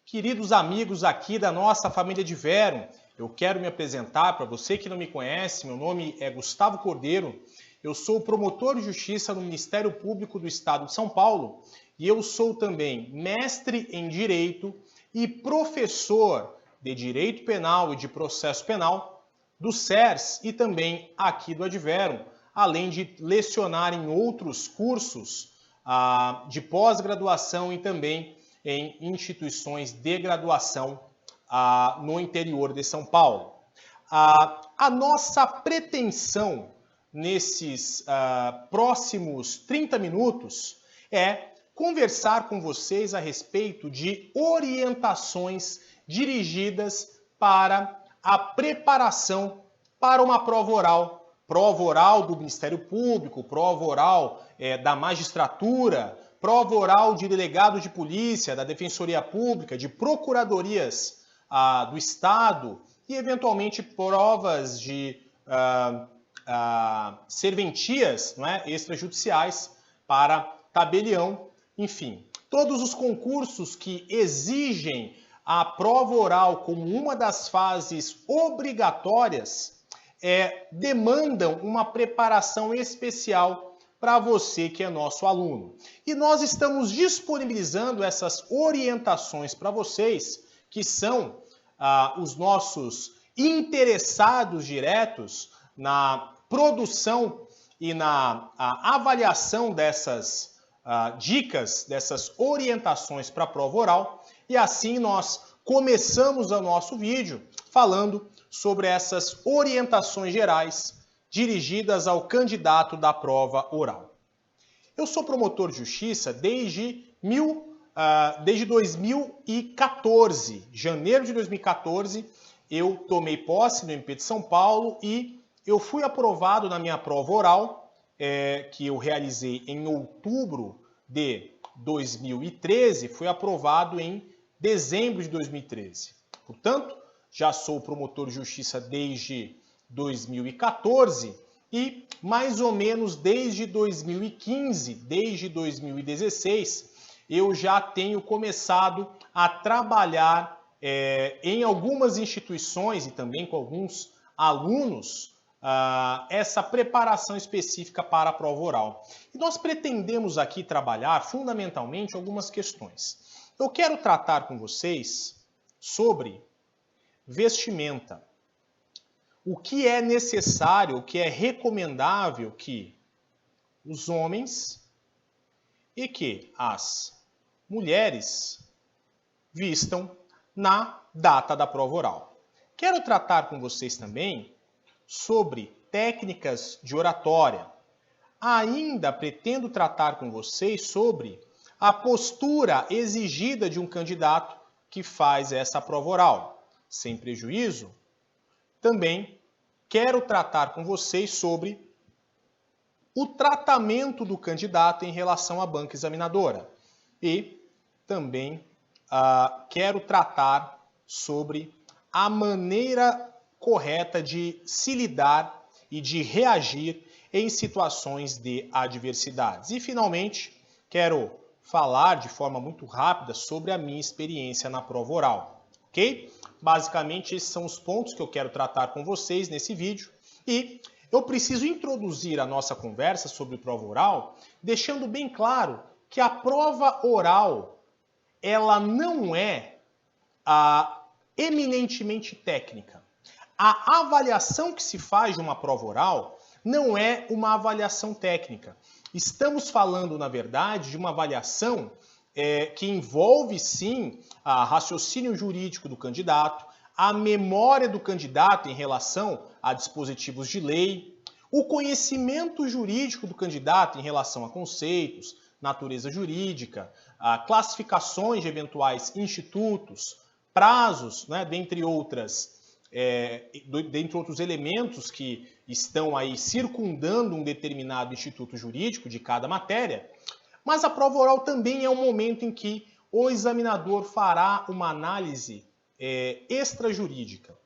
Queridos amigos aqui da nossa família de Vero, eu quero me apresentar para você que não me conhece. Meu nome é Gustavo Cordeiro, eu sou promotor de justiça no Ministério Público do Estado de São Paulo e eu sou também mestre em Direito e professor de Direito Penal e de Processo Penal do CERS e também aqui do Adverum, além de lecionar em outros cursos de pós-graduação e também em instituições de graduação no interior de São Paulo. A nossa pretensão nesses próximos 30 minutos é conversar com vocês a respeito de orientações dirigidas para a preparação para uma prova oral do Ministério Público, prova oral da magistratura, prova oral de delegado de polícia, da Defensoria Pública, de procuradorias do Estado e, eventualmente, provas de serventias, não é, extrajudiciais para tabelião, enfim. Todos os concursos que exigem a prova oral como uma das fases obrigatórias demandam uma preparação especial para você que é nosso aluno. E nós estamos disponibilizando essas orientações para vocês, que são os nossos interessados diretos na produção e na avaliação dessas dicas, dessas orientações para a prova oral. E assim nós começamos o nosso vídeo falando sobre essas orientações gerais dirigidas ao candidato da prova oral. Eu sou promotor de justiça desde 2014, janeiro de 2014, eu tomei posse no MP de São Paulo e eu fui aprovado na minha prova oral, que eu realizei em outubro de 2013, fui aprovado em dezembro de 2013. Portanto, já sou promotor de justiça desde 2014 e mais ou menos desde 2015, desde 2016, eu já tenho começado a trabalhar em algumas instituições e também com alguns alunos essa preparação específica para a prova oral. E nós pretendemos aqui trabalhar fundamentalmente algumas questões. Eu quero tratar com vocês sobre vestimenta. O que é necessário, o que é recomendável que os homens e que as mulheres vistam na data da prova oral. Quero tratar com vocês também sobre técnicas de oratória. Ainda pretendo tratar com vocês sobre a postura exigida de um candidato que faz essa prova oral. Sem prejuízo, também quero tratar com vocês sobre o tratamento do candidato em relação à banca examinadora. E também quero tratar sobre a maneira correta de se lidar e de reagir em situações de adversidades. E, finalmente, quero falar de forma muito rápida sobre a minha experiência na prova oral, ok? Basicamente, esses são os pontos que eu quero tratar com vocês nesse vídeo. E eu preciso introduzir a nossa conversa sobre prova oral, deixando bem claro que a prova oral, ela não é eminentemente técnica. A avaliação que se faz de uma prova oral não é uma avaliação técnica. Estamos falando, na verdade, de uma avaliação que envolve, sim, o raciocínio jurídico do candidato, a memória do candidato em relação a dispositivos de lei, o conhecimento jurídico do candidato em relação a conceitos, natureza jurídica, classificações de eventuais institutos, prazos, né, dentre outros elementos que estão aí circundando um determinado instituto jurídico de cada matéria. Mas a prova oral também é um momento em que o examinador fará uma análise extrajurídica.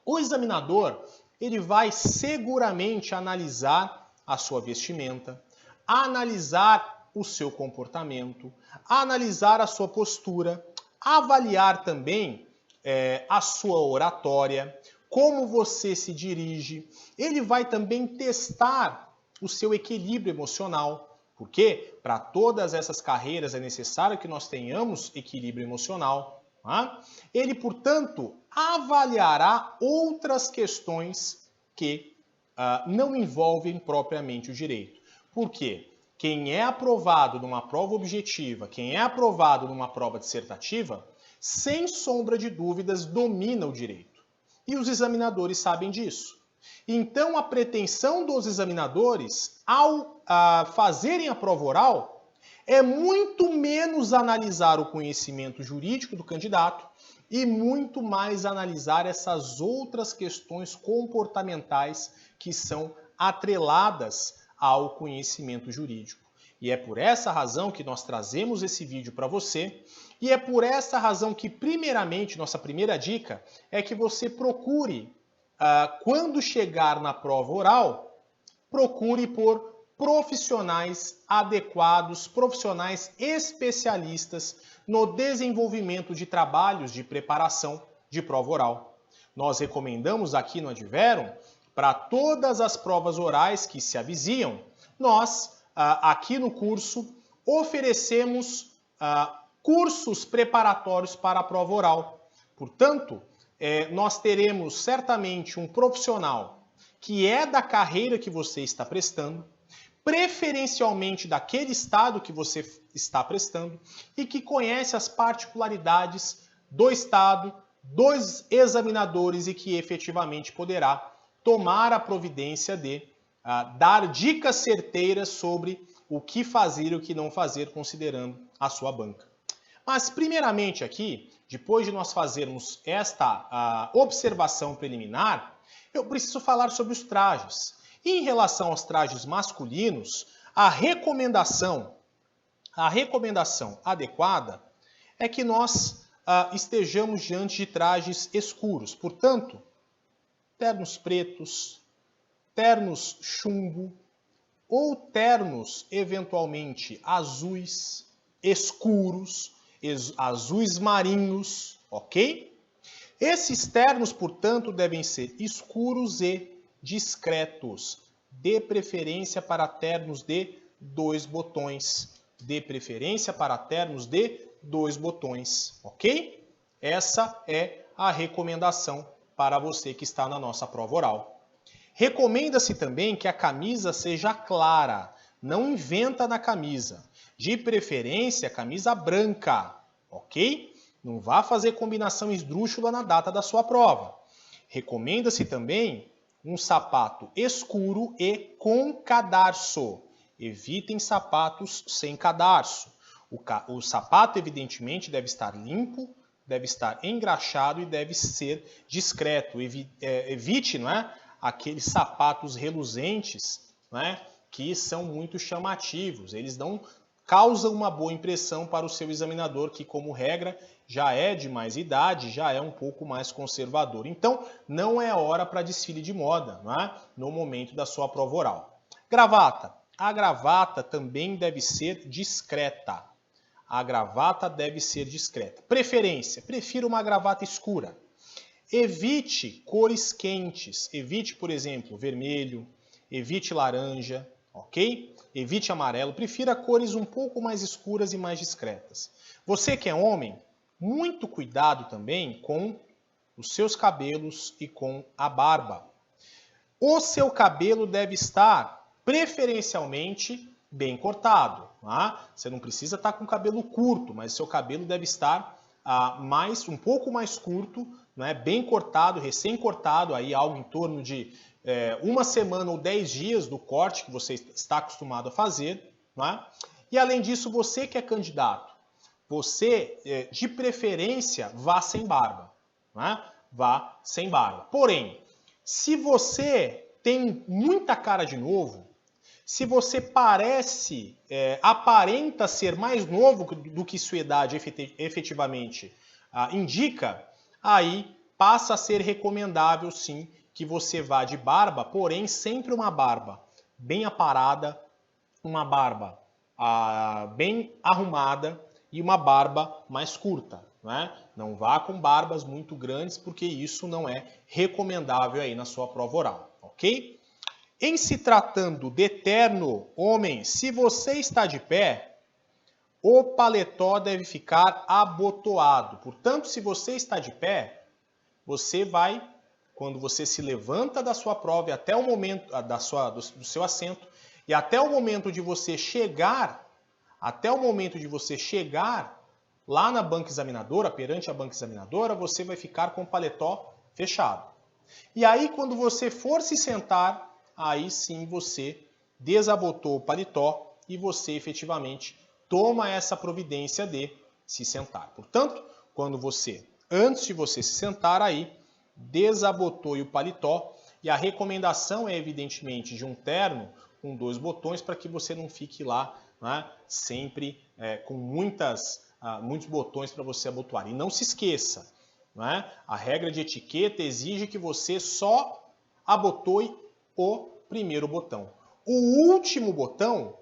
O examinador, ele vai seguramente analisar a sua vestimenta, analisar o seu comportamento, analisar a sua postura, avaliar também a sua oratória, como você se dirige. Ele vai também testar o seu equilíbrio emocional, porque para todas essas carreiras é necessário que nós tenhamos equilíbrio emocional. Tá? Ele, portanto, avaliará outras questões que não envolvem propriamente o direito. Por quê? Quem é aprovado numa prova objetiva, quem é aprovado numa prova dissertativa, sem sombra de dúvidas, domina o direito. E os examinadores sabem disso. Então, a pretensão dos examinadores, ao fazerem a prova oral, é muito menos analisar o conhecimento jurídico do candidato e muito mais analisar essas outras questões comportamentais que são atreladas ao conhecimento jurídico. E é por essa razão que nós trazemos esse vídeo para você, e é por essa razão que, primeiramente, nossa primeira dica é que você procure, quando chegar na prova oral, procure por profissionais adequados, profissionais especialistas no desenvolvimento de trabalhos de preparação de prova oral. Nós recomendamos aqui no Adverum, para todas as provas orais que se avizinham, nós, aqui no curso, oferecemos cursos preparatórios para a prova oral. Portanto, nós teremos certamente um profissional que é da carreira que você está prestando, preferencialmente daquele estado que você está prestando e que conhece as particularidades do estado, dos examinadores e que efetivamente poderá tomar a providência de dar dicas certeiras sobre o que fazer e o que não fazer considerando a sua banca. Mas primeiramente aqui, depois de nós fazermos esta observação preliminar, eu preciso falar sobre os trajes. E em relação aos trajes masculinos, a recomendação adequada é que nós estejamos diante de trajes escuros. Portanto, ternos pretos, ternos chumbo ou ternos eventualmente azuis, escuros, azuis marinhos, ok? Esses ternos, portanto, devem ser escuros e discretos, de preferência para ternos de 2 botões, ok? Essa é a recomendação para você que está na nossa prova oral. Recomenda-se também que a camisa seja clara, não inventa na camisa. De preferência, camisa branca, ok? Não vá fazer combinação esdrúxula na data da sua prova. Recomenda-se também um sapato escuro e com cadarço. Evitem sapatos sem cadarço. O sapato, evidentemente, deve estar limpo, deve estar engraxado e deve ser discreto. Evite, não é, aqueles sapatos reluzentes, não é, que são muito chamativos. Eles não causam uma boa impressão para o seu examinador, que, como regra, já é de mais idade, já é um pouco mais conservador. Então, não é hora para desfile de moda, não é, no momento da sua prova oral. Gravata. A gravata também deve ser discreta. Preferência. Prefira uma gravata escura. Evite cores quentes. Evite, por exemplo, vermelho. Evite laranja, ok? Evite amarelo. Prefira cores um pouco mais escuras e mais discretas. Você que é homem, muito cuidado também com os seus cabelos e com a barba. O seu cabelo deve estar preferencialmente bem cortado. Tá? Você não precisa estar com o cabelo curto, mas seu cabelo deve estar um pouco mais curto, né? Bem cortado, recém-cortado, aí algo em torno de 1 semana ou 10 dias do corte que você está acostumado a fazer. Né? E além disso, você que é candidato, você, de preferência, vá sem barba. Né? Vá sem barba. Porém, se você tem muita cara de novo, se você aparenta ser mais novo do que sua idade efetivamente indica, aí passa a ser recomendável sim que você vá de barba, porém sempre uma barba bem aparada, uma barba bem arrumada e uma barba mais curta, né? Não vá com barbas muito grandes, porque isso não é recomendável aí na sua prova oral, ok? Em se tratando de terno, homem, se você está de pé, o paletó deve ficar abotoado. Portanto, se você está de pé, você vai, quando você se levanta da sua prova e até o momento do seu assento, e até o momento de você chegar, lá na banca examinadora, perante a banca examinadora, você vai ficar com o paletó fechado. E aí, quando você for se sentar, aí sim você desabotou o paletó e você efetivamente toma essa providência de se sentar. Portanto, antes de você se sentar aí, desabotoe o paletó, e a recomendação é evidentemente de um terno com 2 botões para que você não fique lá, né, sempre com muitos botões para você abotoar. E não se esqueça, né, a regra de etiqueta exige que você só abotoe o primeiro botão. O último botão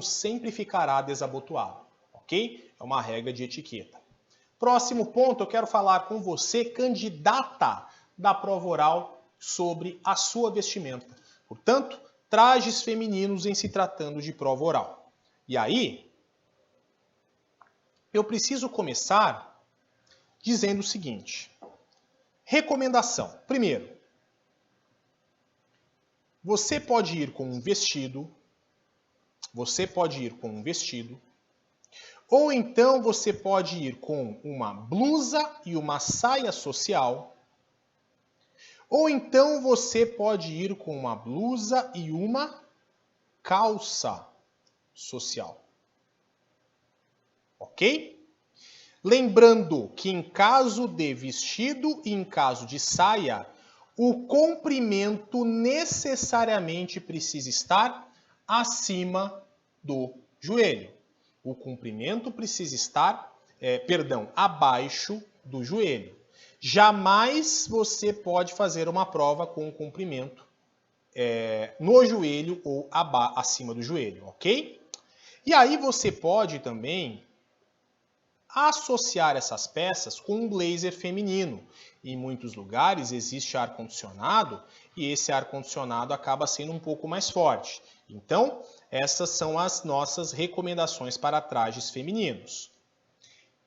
sempre ficará desabotoado, ok? É uma regra de etiqueta. Próximo ponto, eu quero falar com você, candidata da prova oral, sobre a sua vestimenta. Portanto, trajes femininos em se tratando de prova oral. E aí, eu preciso começar dizendo o seguinte. Recomendação. Primeiro, você pode ir com um vestido, ou então você pode ir com uma blusa e uma saia social, ou então você pode ir com uma blusa e uma calça social. Ok? Lembrando que em caso de vestido e em caso de saia, o comprimento necessariamente precisa estar acima do joelho. O comprimento precisa estar, abaixo do joelho. Jamais você pode fazer uma prova com o comprimento no joelho ou acima do joelho, ok? E aí você pode também associar essas peças com um blazer feminino. Em muitos lugares existe ar-condicionado e esse ar-condicionado acaba sendo um pouco mais forte. Então, essas são as nossas recomendações para trajes femininos.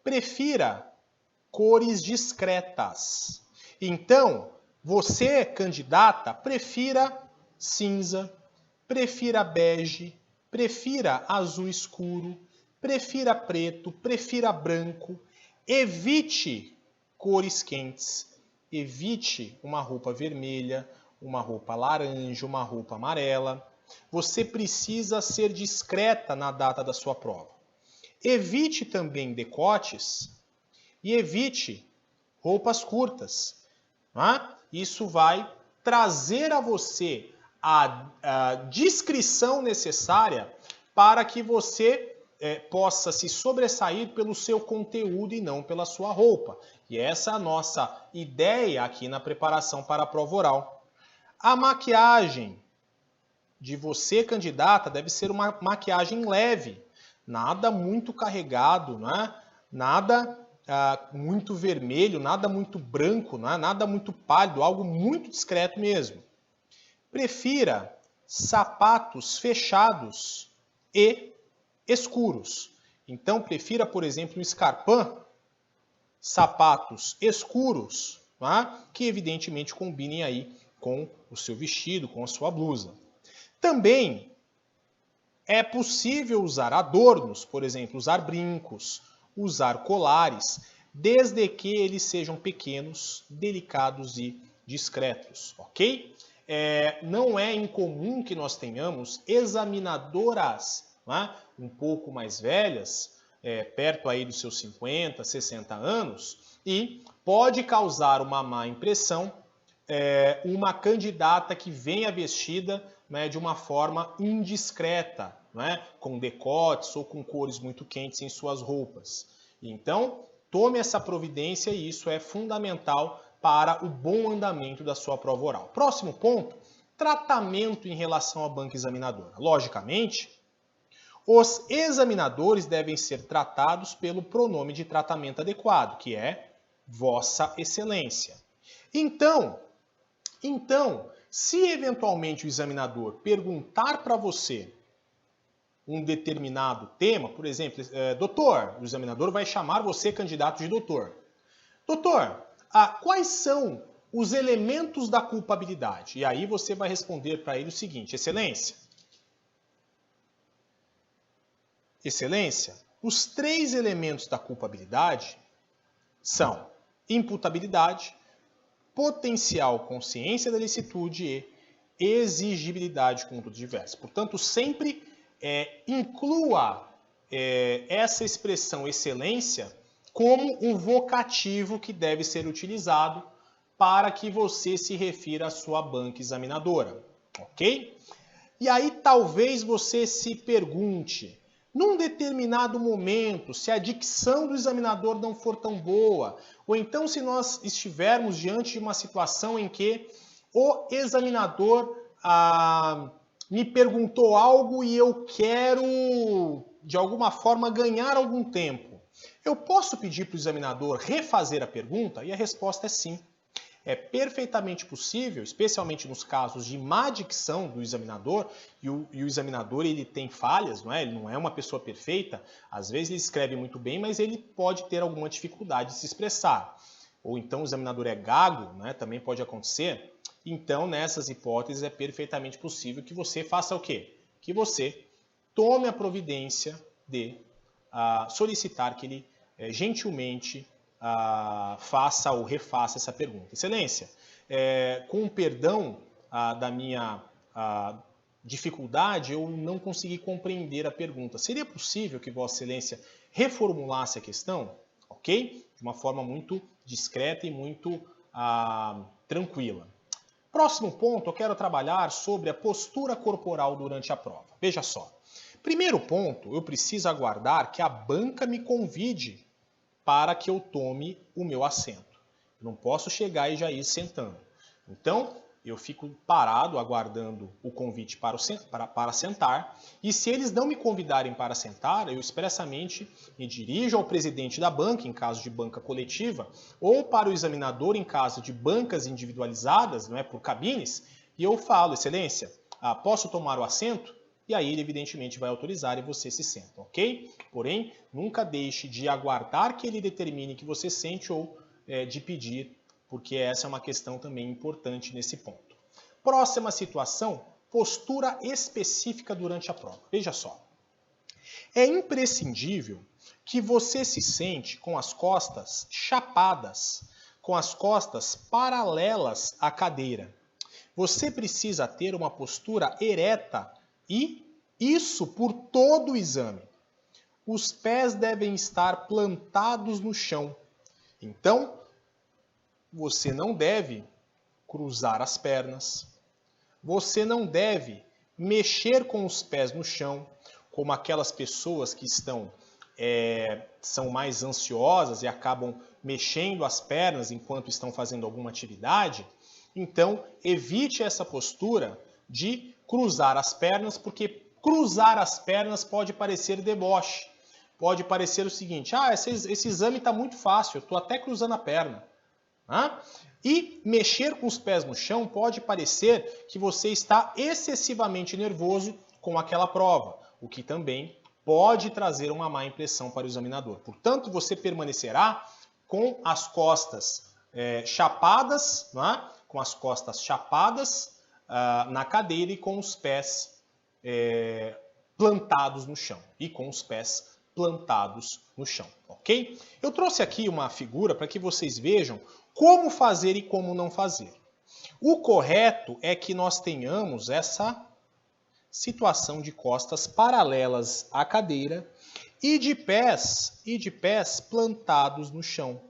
Prefira cores discretas. Então, você, candidata, prefira cinza, prefira bege, prefira azul escuro, prefira preto, prefira branco. Evite cores quentes. Evite uma roupa vermelha, uma roupa laranja, uma roupa amarela. Você precisa ser discreta na data da sua prova. Evite também decotes e evite roupas curtas. Né? Isso vai trazer a você a discrição necessária para que você possa se sobressair pelo seu conteúdo e não pela sua roupa. E essa é a nossa ideia aqui na preparação para a prova oral. A maquiagem de você, candidata, deve ser uma maquiagem leve, nada muito carregado, né? Nada muito vermelho, nada muito branco, né? Nada muito pálido, algo muito discreto mesmo. Prefira sapatos fechados e escuros. Então, prefira, por exemplo, um escarpin, sapatos escuros, né? Que evidentemente combinem aí com o seu vestido, com a sua blusa. Também é possível usar adornos, por exemplo, usar brincos, usar colares, desde que eles sejam pequenos, delicados e discretos, ok? Não é incomum que nós tenhamos examinadoras, né, um pouco mais velhas, perto aí dos seus 50, 60 anos, e pode causar uma má impressão uma candidata que venha vestida, né, de uma forma indiscreta, né, com decotes ou com cores muito quentes em suas roupas. Então, tome essa providência e isso é fundamental para o bom andamento da sua prova oral. Próximo ponto, tratamento em relação à banca examinadora. Logicamente, Os examinadores devem ser tratados pelo pronome de tratamento adequado, que é Vossa Excelência. Então, se eventualmente o examinador perguntar para você um determinado tema, por exemplo, doutor, o examinador vai chamar você candidato de doutor. Doutor, quais são os elementos da culpabilidade? E aí você vai responder para ele o seguinte: Excelência, os 3 elementos da culpabilidade são imputabilidade, potencial consciência da licitude e exigibilidade de conduta diversa. Portanto, sempre inclua essa expressão excelência como um vocativo que deve ser utilizado para que você se refira à sua banca examinadora, ok? E aí talvez você se pergunte, num determinado momento, se a dicção do examinador não for tão boa, ou então se nós estivermos diante de uma situação em que o examinador me perguntou algo e eu quero, de alguma forma, ganhar algum tempo. Eu posso pedir para o examinador refazer a pergunta? E a resposta é sim. É perfeitamente possível, especialmente nos casos de má dicção do examinador, e o examinador ele tem falhas, não é? Ele não é uma pessoa perfeita, às vezes ele escreve muito bem, mas ele pode ter alguma dificuldade de se expressar. Ou então o examinador é gago, né? Também pode acontecer. Então, nessas hipóteses, é perfeitamente possível que você faça o quê? Que você tome a providência de solicitar que ele gentilmente faça ou refaça essa pergunta. Excelência, com o perdão da minha dificuldade, eu não consegui compreender a pergunta. Seria possível que Vossa Excelência reformulasse a questão? Ok? De uma forma muito discreta e muito tranquila. Próximo ponto, eu quero trabalhar sobre a postura corporal durante a prova. Veja só. Primeiro ponto, eu preciso aguardar que a banca me convide para que eu tome o meu assento. Eu não posso chegar e já ir sentando. Então, eu fico parado, aguardando o convite para sentar, e se eles não me convidarem para sentar, eu expressamente me dirijo ao presidente da banca, em caso de banca coletiva, ou para o examinador, em caso de bancas individualizadas, não é, por cabines, e eu falo, Excelência, posso tomar o assento? E aí ele evidentemente vai autorizar e você se senta, ok? Porém, nunca deixe de aguardar que ele determine que você sente ou de pedir, porque essa é uma questão também importante nesse ponto. Próxima situação, postura específica durante a prova. Veja só. É imprescindível que você se sente com as costas chapadas, com as costas paralelas à cadeira. Você precisa ter uma postura ereta e isso por todo o exame. Os pés devem estar plantados no chão. Então, você não deve cruzar as pernas. Você não deve mexer com os pés no chão, como aquelas pessoas que são mais ansiosas e acabam mexendo as pernas enquanto estão fazendo alguma atividade. Então, evite essa postura de cruzar as pernas, porque cruzar as pernas pode parecer deboche. Pode parecer o seguinte, esse exame está muito fácil, eu estou até cruzando a perna. E mexer com os pés no chão pode parecer que você está excessivamente nervoso com aquela prova, o que também pode trazer uma má impressão para o examinador. Portanto, você permanecerá com as costas chapadas, com as costas chapadas na cadeira e com os pés plantados no chão. Ok? Eu trouxe aqui uma figura para que vocês vejam como fazer e como não fazer. O correto é que nós tenhamos essa situação de costas paralelas à cadeira e de pés plantados no chão.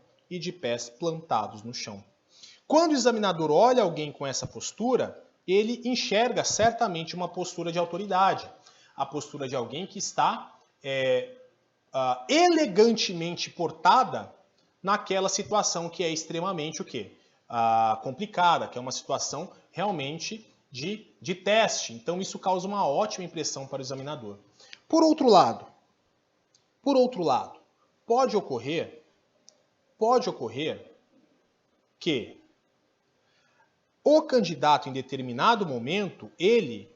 Quando o examinador olha alguém com essa postura, ele enxerga certamente uma postura de autoridade, a postura de alguém que está elegantemente portada naquela situação que é extremamente complicada, que é uma situação realmente de teste. Então isso causa uma ótima impressão para o examinador. Por outro lado, pode ocorrer que o candidato, em determinado momento, ele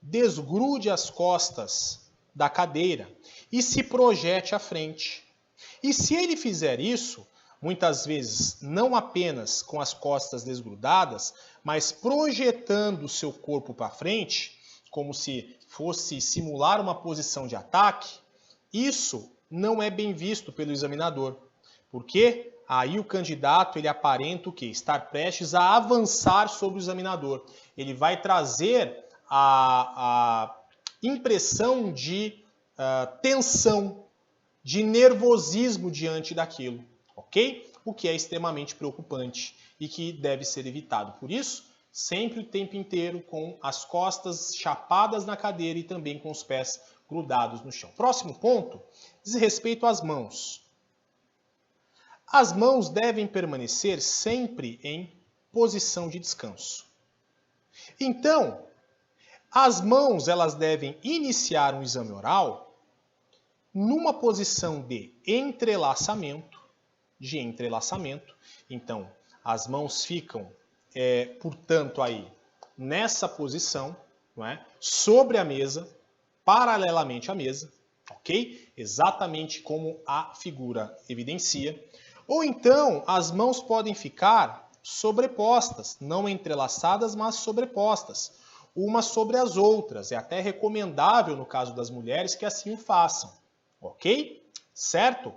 desgrude as costas da cadeira e se projete à frente. E se ele fizer isso, muitas vezes não apenas com as costas desgrudadas, mas projetando o seu corpo para frente, como se fosse simular uma posição de ataque, isso não é bem visto pelo examinador. Porque aí o candidato ele aparenta o quê? Estar prestes a avançar sobre o examinador. Ele vai trazer a impressão de tensão, de nervosismo diante daquilo, ok? O que é extremamente preocupante e que deve ser evitado. Por isso, sempre o tempo inteiro com as costas chapadas na cadeira e também com os pés grudados no chão. Próximo ponto diz respeito às mãos. As mãos devem permanecer sempre em posição de descanso. Então, as mãos elas devem iniciar um exame oral numa posição de entrelaçamento, Então, as mãos ficam, portanto, aí nessa posição, não é? Sobre a mesa, paralelamente à mesa, ok? Exatamente como a figura evidencia. Ou então, as mãos podem ficar sobrepostas, não entrelaçadas, mas sobrepostas, umas sobre as outras. É até recomendável, no caso das mulheres, que assim o façam, ok? Certo?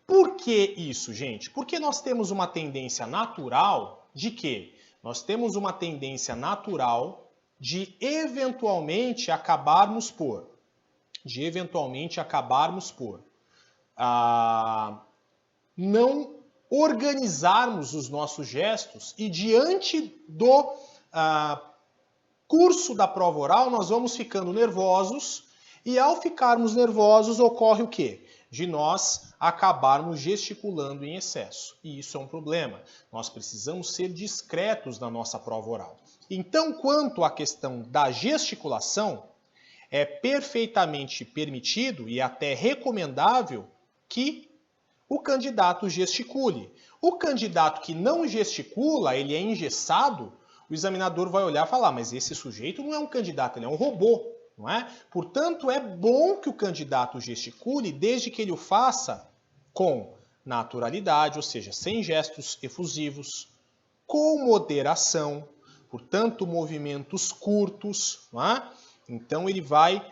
Por que isso, gente? Porque nós temos uma tendência natural de quê? Nós temos uma tendência natural de eventualmente acabarmos por não organizarmos os nossos gestos e diante do curso da prova oral nós vamos ficando nervosos e ao ficarmos nervosos ocorre o quê? De nós acabarmos gesticulando em excesso. E isso é um problema. Nós precisamos ser discretos na nossa prova oral. Então, quanto à questão da gesticulação, é perfeitamente permitido e até recomendável que o candidato gesticule. O candidato que não gesticula, ele é engessado, o examinador vai olhar e falar, mas esse sujeito não é um candidato, ele é um robô, não é? Portanto, é bom que o candidato gesticule desde que ele o faça com naturalidade, ou seja, sem gestos efusivos, com moderação, portanto, movimentos curtos, não é? Então, ele vai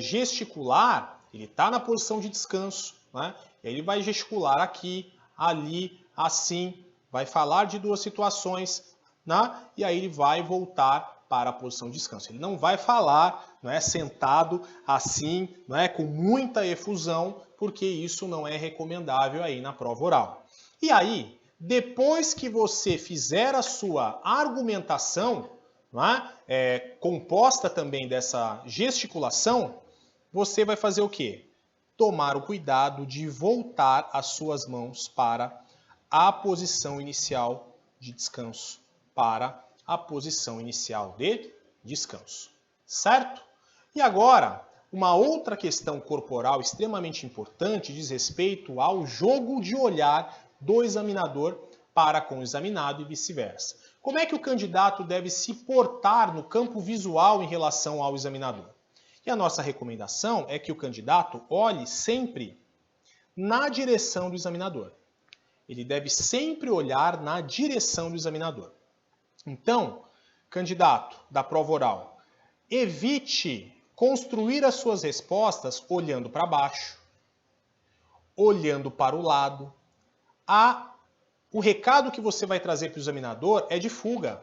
gesticular, ele está na posição de descanso, não é? Ele vai gesticular aqui, ali, assim, vai falar de duas situações, né? E aí ele vai voltar para a posição de descanso. Ele não vai falar, não é, sentado assim, não é, com muita efusão, porque isso não é recomendável aí na prova oral. E aí, depois que você fizer a sua argumentação, não é, composta também dessa gesticulação, você vai fazer o quê? Tomar o cuidado de voltar as suas mãos para a posição inicial de descanso, certo? E agora, uma outra questão corporal extremamente importante diz respeito ao jogo de olhar do examinador para com o examinado e vice-versa. Como é que o candidato deve se portar no campo visual em relação ao examinador? E a nossa recomendação é que o candidato olhe sempre na direção do examinador. Ele deve sempre olhar na direção do examinador. Então, candidato da prova oral, evite construir as suas respostas olhando para baixo, olhando para o lado. O recado que você vai trazer para o examinador é de fuga.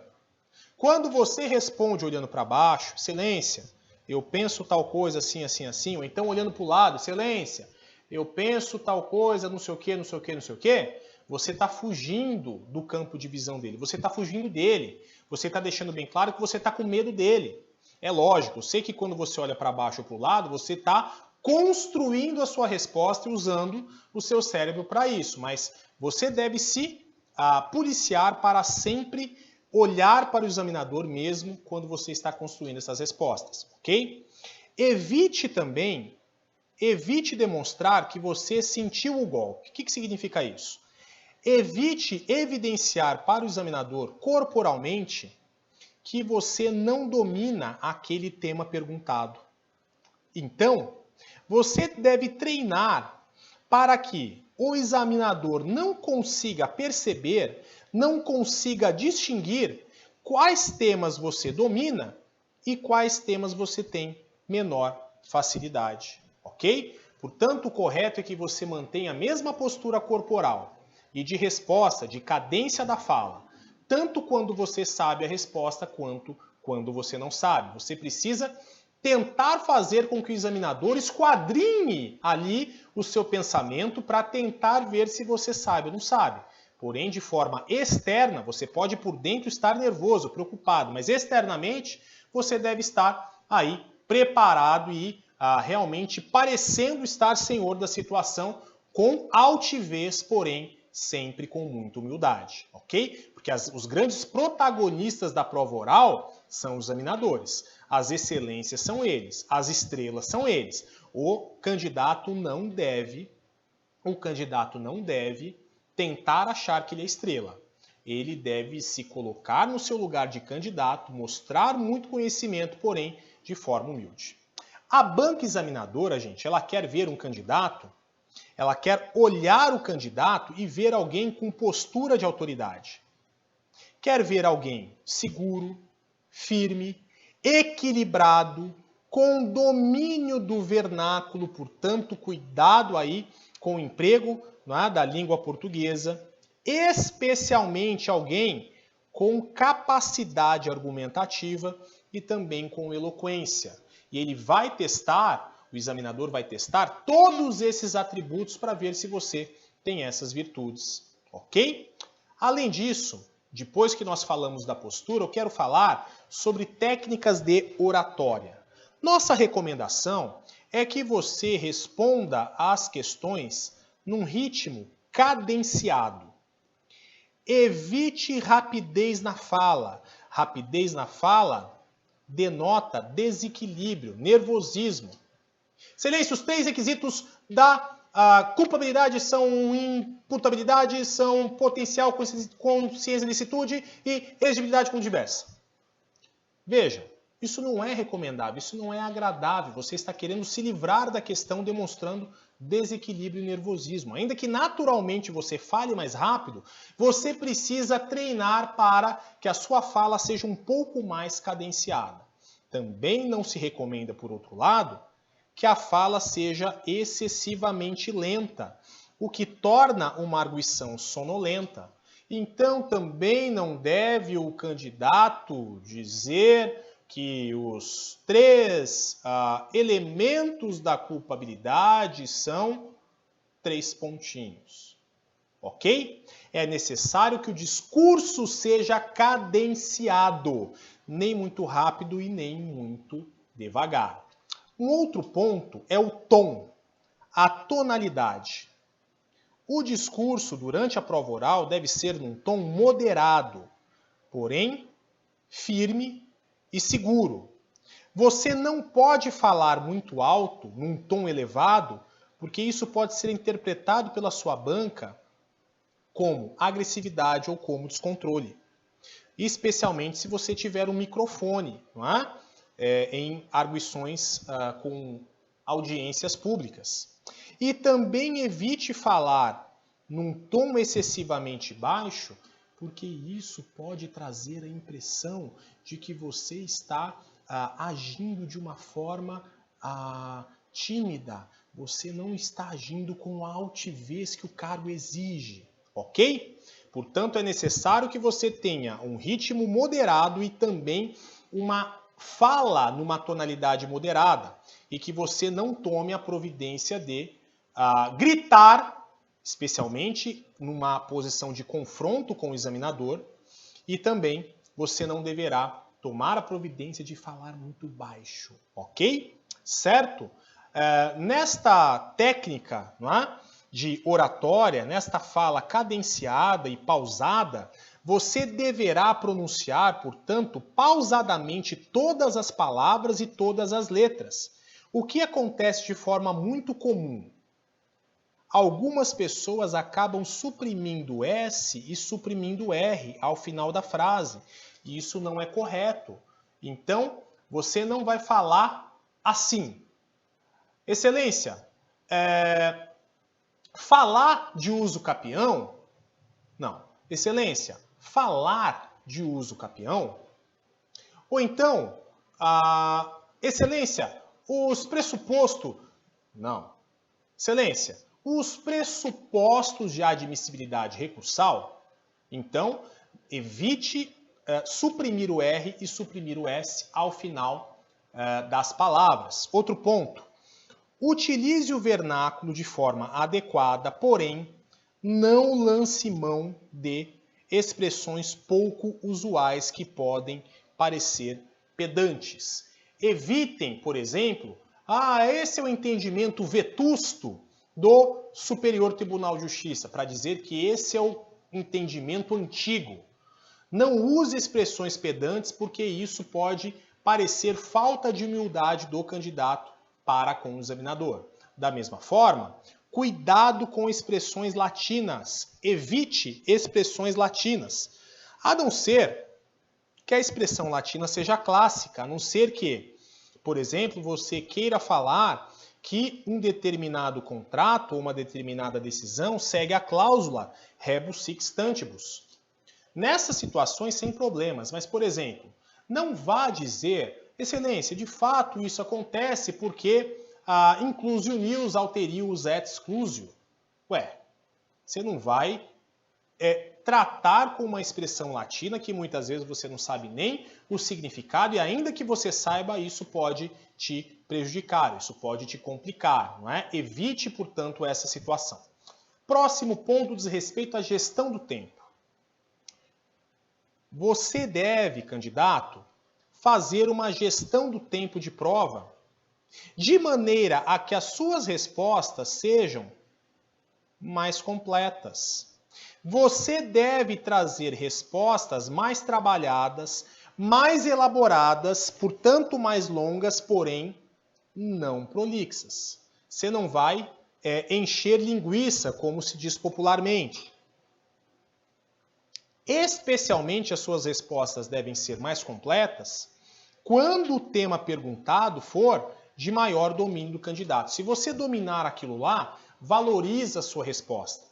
Quando você responde olhando para baixo, excelência, eu penso tal coisa assim, assim, assim, ou então olhando para o lado, excelência, eu penso tal coisa, não sei o quê, não sei o quê, não sei o quê, você está fugindo do campo de visão dele, você está fugindo dele, você está deixando bem claro que você está com medo dele. É lógico, eu sei que quando você olha para baixo ou para o lado, você está construindo a sua resposta e usando o seu cérebro para isso, mas você deve se policiar para sempre olhar para o examinador mesmo quando você está construindo essas respostas, ok? Evite demonstrar que você sentiu o golpe. O que significa isso? Evite evidenciar para o examinador corporalmente que você não domina aquele tema perguntado. Então, você deve treinar para que o examinador não consiga perceber, não consiga distinguir quais temas você domina e quais temas você tem menor facilidade, ok? Portanto, o correto é que você mantenha a mesma postura corporal e de resposta, de cadência da fala, tanto quando você sabe a resposta quanto quando você não sabe. Você precisa tentar fazer com que o examinador esquadrinhe ali o seu pensamento para tentar ver se você sabe ou não sabe. Porém, de forma externa, você pode por dentro estar nervoso, preocupado, mas externamente você deve estar aí preparado e realmente parecendo estar senhor da situação, com altivez, porém sempre com muita humildade, ok? Porque os grandes protagonistas da prova oral são os examinadores. As excelências são eles, as estrelas são eles. O candidato não deve tentar achar que ele é estrela. Ele deve se colocar no seu lugar de candidato, mostrar muito conhecimento, porém de forma humilde. A banca examinadora, gente, ela quer ver um candidato, ela quer olhar o candidato e ver alguém com postura de autoridade. Quer ver alguém seguro, firme, equilibrado, com domínio do vernáculo, portanto, cuidado aí com o emprego, não é, da língua portuguesa, especialmente alguém com capacidade argumentativa e também com eloquência. E ele vai testar, o examinador vai testar todos esses atributos para ver se você tem essas virtudes, ok? Além disso, depois que nós falamos da postura, eu quero falar sobre técnicas de oratória. Nossa recomendação é que você responda às questões num ritmo cadenciado. Evite rapidez na fala. Rapidez na fala denota desequilíbrio, nervosismo. Excelência, os 3 requisitos da culpabilidade são imputabilidade, são potencial, consciência, licitude e elegibilidade com diversa. Veja, isso não é recomendável, isso não é agradável. Você está querendo se livrar da questão demonstrando desequilíbrio e nervosismo. Ainda que naturalmente você fale mais rápido, você precisa treinar para que a sua fala seja um pouco mais cadenciada. Também não se recomenda, por outro lado, que a fala seja excessivamente lenta, o que torna uma arguição sonolenta. Então, também não deve o candidato dizer que os 3 elementos da culpabilidade são 3 pontinhos, ok? É necessário que o discurso seja cadenciado, nem muito rápido e nem muito devagar. Um outro ponto é o tom, a tonalidade. O discurso durante a prova oral deve ser num tom moderado, porém firme e seguro. Você não pode falar muito alto, num tom elevado, porque isso pode ser interpretado pela sua banca como agressividade ou como descontrole. Especialmente se você tiver um microfone, não é? Em arguições com audiências públicas. E também evite falar num tom excessivamente baixo, porque isso pode trazer a impressão de que você está agindo de uma forma tímida. Você não está agindo com a altivez que o cargo exige, ok? Portanto, é necessário que você tenha um ritmo moderado e também uma fala numa tonalidade moderada e que você não tome a providência de gritar, especialmente numa posição de confronto com o examinador, e também você não deverá tomar a providência de falar muito baixo, ok? Certo? Nesta técnica, não é, de oratória, nesta fala cadenciada e pausada, você deverá pronunciar, portanto, pausadamente todas as palavras e todas as letras, O que acontece de forma muito comum? Algumas pessoas acabam suprimindo S e suprimindo R ao final da frase. E isso não é correto. Então, você não vai falar assim. Excelência, falar de uso capião? Não. Excelência, falar de uso capião? Ou então, excelência, os pressupostos? Não. Excelência, os pressupostos de admissibilidade recursal? Então, evite suprimir o R e suprimir o S ao final das palavras. Outro ponto. Utilize o vernáculo de forma adequada, porém, não lance mão de expressões pouco usuais que podem parecer pedantes. Evitem, por exemplo, esse é o entendimento vetusto do Superior Tribunal de Justiça, para dizer que esse é o entendimento antigo. Não use expressões pedantes, porque isso pode parecer falta de humildade do candidato para com o examinador. Da mesma forma, cuidado com expressões latinas. Evite expressões latinas. A não ser que a expressão latina seja clássica, a não ser que, por exemplo, você queira falar que um determinado contrato ou uma determinada decisão segue a cláusula rebus sic stantibus. Nessas situações, sem problemas, mas, por exemplo, não vá dizer, excelência, de fato isso acontece porque inclusio nius alterius et exclusio. Você não vai tratar com uma expressão latina que muitas vezes você não sabe nem o significado e ainda que você saiba, isso pode te prejudicar, isso pode te complicar, não é? Evite, portanto, essa situação. Próximo ponto diz respeito à gestão do tempo. Você deve, candidato, fazer uma gestão do tempo de prova de maneira a que as suas respostas sejam mais completas. Você deve trazer respostas mais trabalhadas, mais elaboradas, portanto mais longas, porém não prolixas. Você não vai encher linguiça, como se diz popularmente. Especialmente as suas respostas devem ser mais completas quando o tema perguntado for de maior domínio do candidato. Se você dominar aquilo lá, valoriza a sua resposta.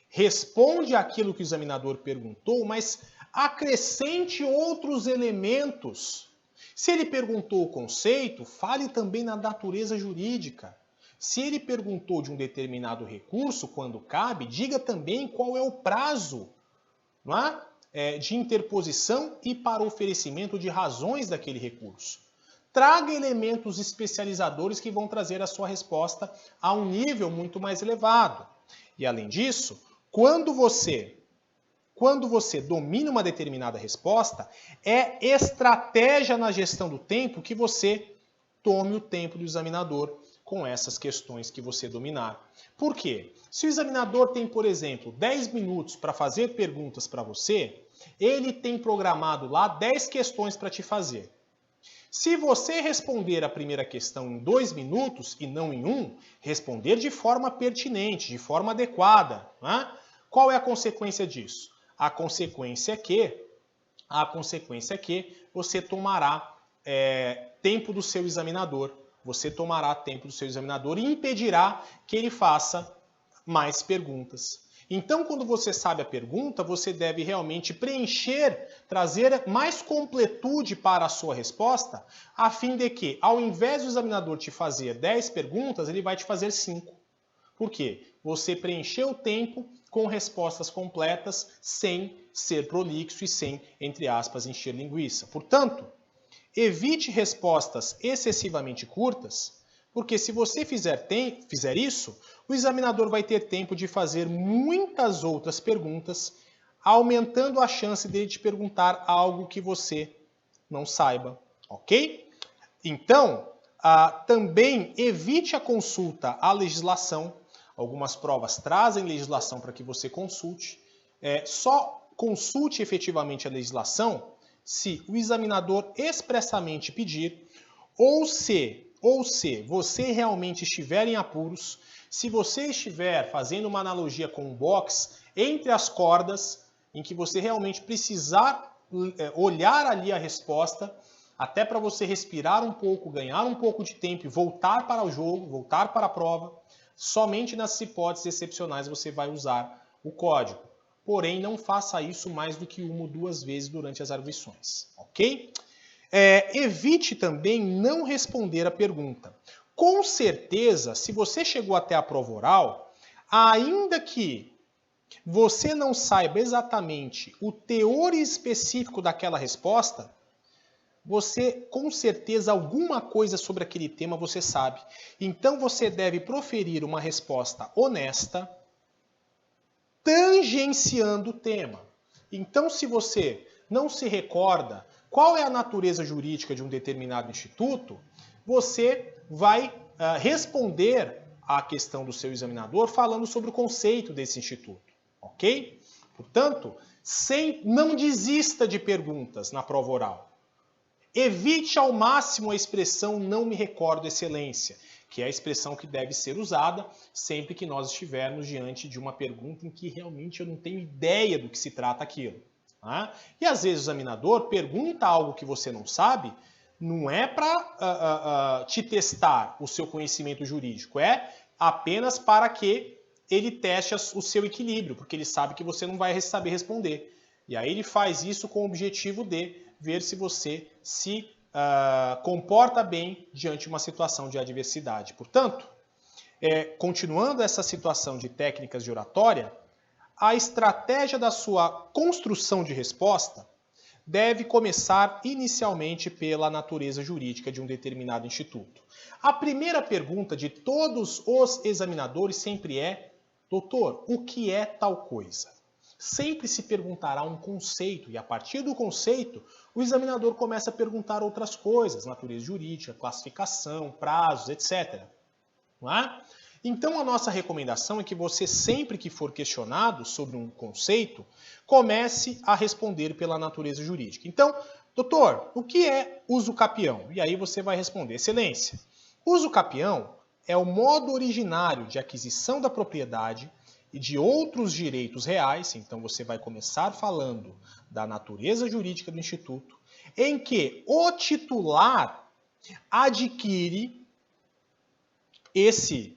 Responde aquilo que o examinador perguntou, mas acrescente outros elementos. Se ele perguntou o conceito, fale também na natureza jurídica. Se ele perguntou de um determinado recurso, quando cabe, diga também qual é o prazo, não é? De interposição e para oferecimento de razões daquele recurso. Traga elementos especializadores que vão trazer a sua resposta a um nível muito mais elevado. E além disso, quando você domina uma determinada resposta, é estratégia na gestão do tempo que você tome o tempo do examinador com essas questões que você dominar. Por quê? Se o examinador tem, por exemplo, 10 minutos para fazer perguntas para você, ele tem programado lá 10 questões para te fazer. Se você responder a primeira questão em 2 minutos e não em 1, responder de forma pertinente, de forma adequada, né? Qual é a consequência disso? A consequência é que você tomará tempo do seu examinador. Você tomará tempo do seu examinador e impedirá que ele faça mais perguntas. Então, quando você sabe a pergunta, você deve realmente preencher, trazer mais completude para a sua resposta, a fim de que, ao invés do examinador te fazer 10 perguntas, ele vai te fazer 5. Por quê? Você preencheu o tempo com respostas completas, sem ser prolixo e sem, entre aspas, encher linguiça. Portanto, evite respostas excessivamente curtas, porque se você fizer isso, o examinador vai ter tempo de fazer muitas outras perguntas, aumentando a chance dele te perguntar algo que você não saiba, ok? Então, também evite a consulta à legislação. Algumas provas trazem legislação para que você consulte. Só consulte efetivamente a legislação se o examinador expressamente pedir ou se ou se você realmente estiver em apuros, se você estiver fazendo uma analogia com um boxe, entre as cordas, em que você realmente precisar olhar ali a resposta, até para você respirar um pouco, ganhar um pouco de tempo e voltar para o jogo, voltar para a prova, somente nas hipóteses excepcionais você vai usar o código. Porém, não faça isso mais do que uma ou duas vezes durante as arguições, ok? Evite também não responder a pergunta. Com certeza, se você chegou até a prova oral, ainda que você não saiba exatamente o teor específico daquela resposta, você, com certeza, alguma coisa sobre aquele tema você sabe. Então, você deve proferir uma resposta honesta, tangenciando o tema. Então, se você não se recorda qual é a natureza jurídica de um determinado instituto, você vai responder à questão do seu examinador falando sobre o conceito desse instituto, ok? Portanto, não desista de perguntas na prova oral. Evite ao máximo a expressão não me recordo, excelência, que é a expressão que deve ser usada sempre que nós estivermos diante de uma pergunta em que realmente eu não tenho ideia do que se trata aquilo. Tá? E às vezes o examinador pergunta algo que você não sabe, não é para te testar o seu conhecimento jurídico, é apenas para que ele teste o seu equilíbrio, porque ele sabe que você não vai saber responder. E aí ele faz isso com o objetivo de ver se você se comporta bem diante de uma situação de adversidade. Portanto, continuando essa situação de técnicas de oratória, a estratégia da sua construção de resposta deve começar inicialmente pela natureza jurídica de um determinado instituto. A primeira pergunta de todos os examinadores sempre é: doutor, o que é tal coisa? Sempre se perguntará um conceito, e a partir do conceito, o examinador começa a perguntar outras coisas, natureza jurídica, classificação, prazos, etc. Não é? Então, a nossa recomendação é que você, sempre que for questionado sobre um conceito, comece a responder pela natureza jurídica. Então, doutor, o que é uso capião? E aí você vai responder: excelência, uso capião é o modo originário de aquisição da propriedade e de outros direitos reais, então você vai começar falando da natureza jurídica do instituto, em que o titular adquire esse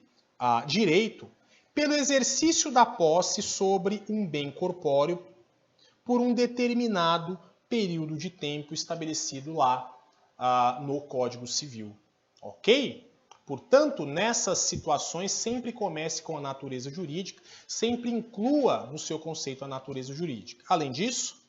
direito pelo exercício da posse sobre um bem corpóreo por um determinado período de tempo estabelecido lá no Código Civil, ok? Portanto, nessas situações, sempre comece com a natureza jurídica, sempre inclua no seu conceito a natureza jurídica. Além disso,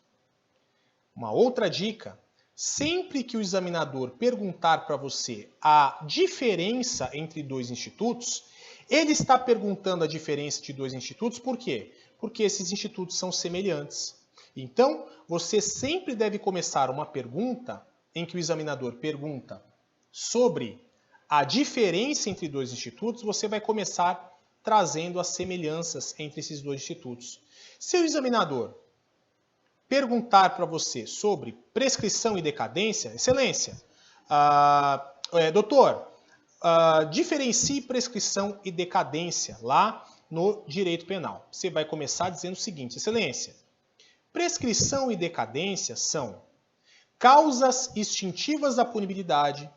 uma outra dica: sempre que o examinador perguntar para você a diferença entre dois institutos, ele está perguntando a diferença de dois institutos por quê? Porque esses institutos são semelhantes. Então, você sempre deve começar uma pergunta em que o examinador pergunta sobre a diferença entre dois institutos, você vai começar trazendo as semelhanças entre esses dois institutos. Se o examinador perguntar para você sobre prescrição e decadência, excelência, doutor, diferencie prescrição e decadência lá no direito penal. Você vai começar dizendo o seguinte: excelência, prescrição e decadência são causas extintivas da punibilidade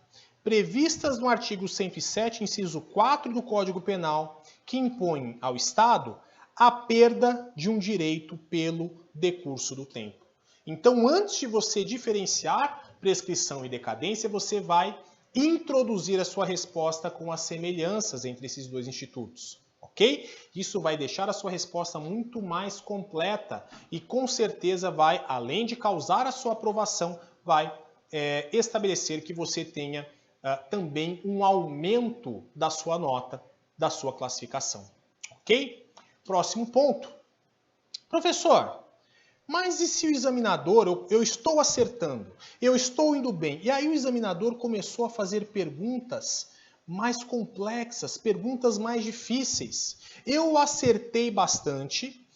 previstas no artigo 107, inciso 4 do Código Penal, que impõem ao Estado a perda de um direito pelo decurso do tempo. Então, antes de você diferenciar prescrição e decadência, você vai introduzir a sua resposta com as semelhanças entre esses dois institutos, ok? Isso vai deixar a sua resposta muito mais completa e, com certeza, vai, além de causar a sua aprovação, vai estabelecer que você tenha também um aumento da sua nota, da sua classificação. Ok? Próximo ponto. Professor, mas e se o examinador, eu estou acertando, eu estou indo bem, e aí o examinador começou a fazer perguntas mais complexas, perguntas mais difíceis. Eu acertei bastante,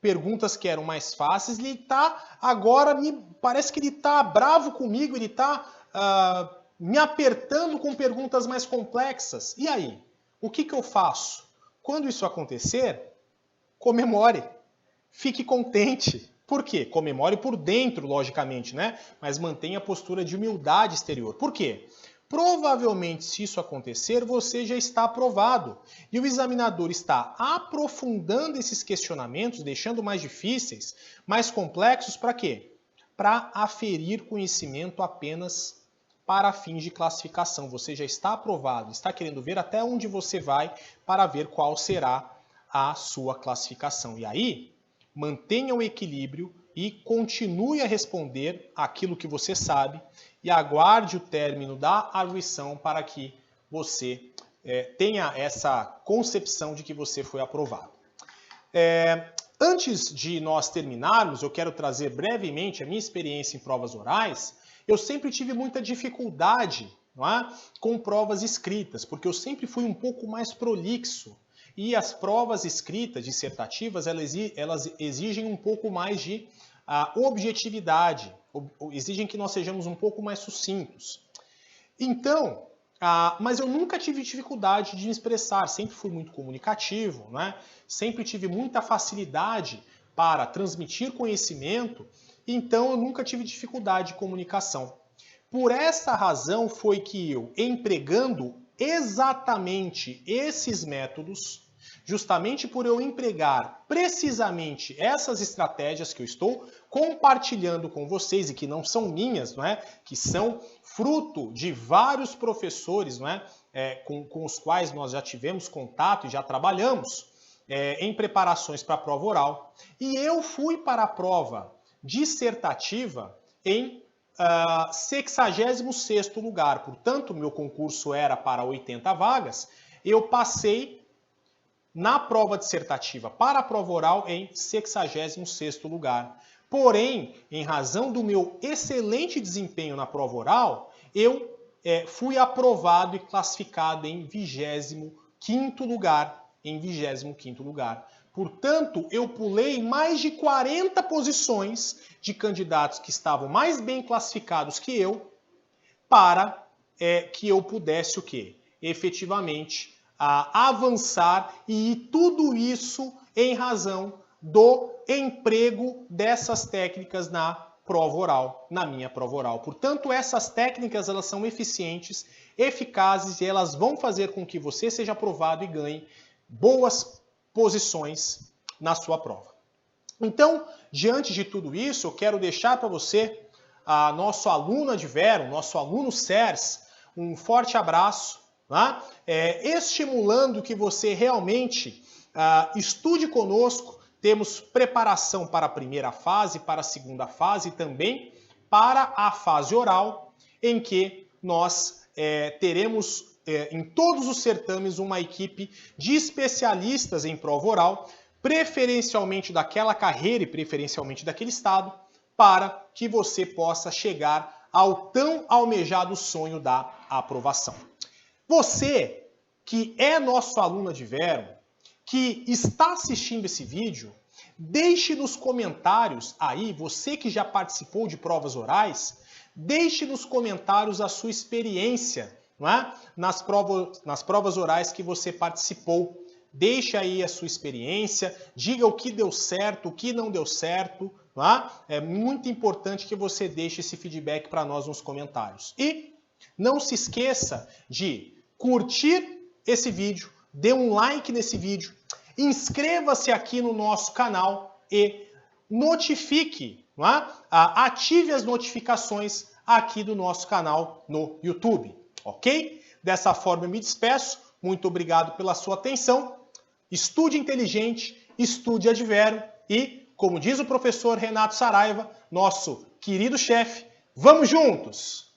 perguntas que eram mais fáceis, ele está agora, parece que ele está bravo comigo, ele está me apertando com perguntas mais complexas. E aí? O que eu faço? Quando isso acontecer, comemore. Fique contente. Por quê? Comemore por dentro, logicamente, né? Mas mantenha a postura de humildade exterior. Por quê? Provavelmente, se isso acontecer, você já está aprovado. E o examinador está aprofundando esses questionamentos, deixando mais difíceis, mais complexos, para quê? Para aferir conhecimento apenas para fins de classificação. Você já está aprovado, está querendo ver até onde você vai para ver qual será a sua classificação. E aí, mantenha o equilíbrio e continue a responder aquilo que você sabe e aguarde o término da arguição para que você tenha essa concepção de que você foi aprovado. Antes de nós terminarmos, eu quero trazer brevemente a minha experiência em provas orais. Eu sempre tive muita dificuldade, não é, com provas escritas, porque eu sempre fui um pouco mais prolixo. E as provas escritas, dissertativas, elas exigem um pouco mais de objetividade, exigem que nós sejamos um pouco mais sucintos. Então, mas eu nunca tive dificuldade de me expressar, sempre fui muito comunicativo, né? Sempre tive muita facilidade para transmitir conhecimento, então eu nunca tive dificuldade de comunicação. Por essa razão foi que eu, empregando exatamente esses métodos, justamente por eu empregar precisamente essas estratégias que eu estou compartilhando com vocês e que não são minhas, não é? Que são fruto de vários professores, não é? Com os quais nós já tivemos contato e já trabalhamos em preparações para a prova oral. E eu fui para a prova dissertativa em 66º lugar. Portanto, meu concurso era para 80 vagas. Eu passei na prova dissertativa para a prova oral em 66º lugar. Porém, em razão do meu excelente desempenho na prova oral, eu fui aprovado e classificado em 25º lugar. Portanto, eu pulei mais de 40 posições de candidatos que estavam mais bem classificados que eu, para que eu pudesse o quê? Efetivamente avançar, e tudo isso em razão do emprego dessas técnicas na prova oral, na minha prova oral. Portanto, essas técnicas elas são eficientes, eficazes e elas vão fazer com que você seja aprovado e ganhe boas posições na sua prova. Então, diante de tudo isso, eu quero deixar para você, nosso aluno Advero, nosso aluno SERS, um forte abraço, tá? Estimulando que você realmente estude conosco. Temos preparação para a primeira fase, para a segunda fase e também para a fase oral, em que nós teremos em todos os certames uma equipe de especialistas em prova oral, preferencialmente daquela carreira e preferencialmente daquele estado, para que você possa chegar ao tão almejado sonho da aprovação. Você que é nosso aluno Advero, que está assistindo esse vídeo, deixe nos comentários aí, você que já participou de provas orais, deixe nos comentários a sua experiência, não é? Nas provas orais que você participou. Deixe aí a sua experiência, diga o que deu certo, o que não deu certo. Não é? É muito importante que você deixe esse feedback para nós nos comentários. E não se esqueça de curtir esse vídeo, dê um like nesse vídeo, inscreva-se aqui no nosso canal e notifique, não é? Ative as notificações aqui do nosso canal no YouTube, ok? Dessa forma eu me despeço, muito obrigado pela sua atenção, estude inteligente, estude Advero e, como diz o professor Renato Saraiva, nosso querido chefe, vamos juntos!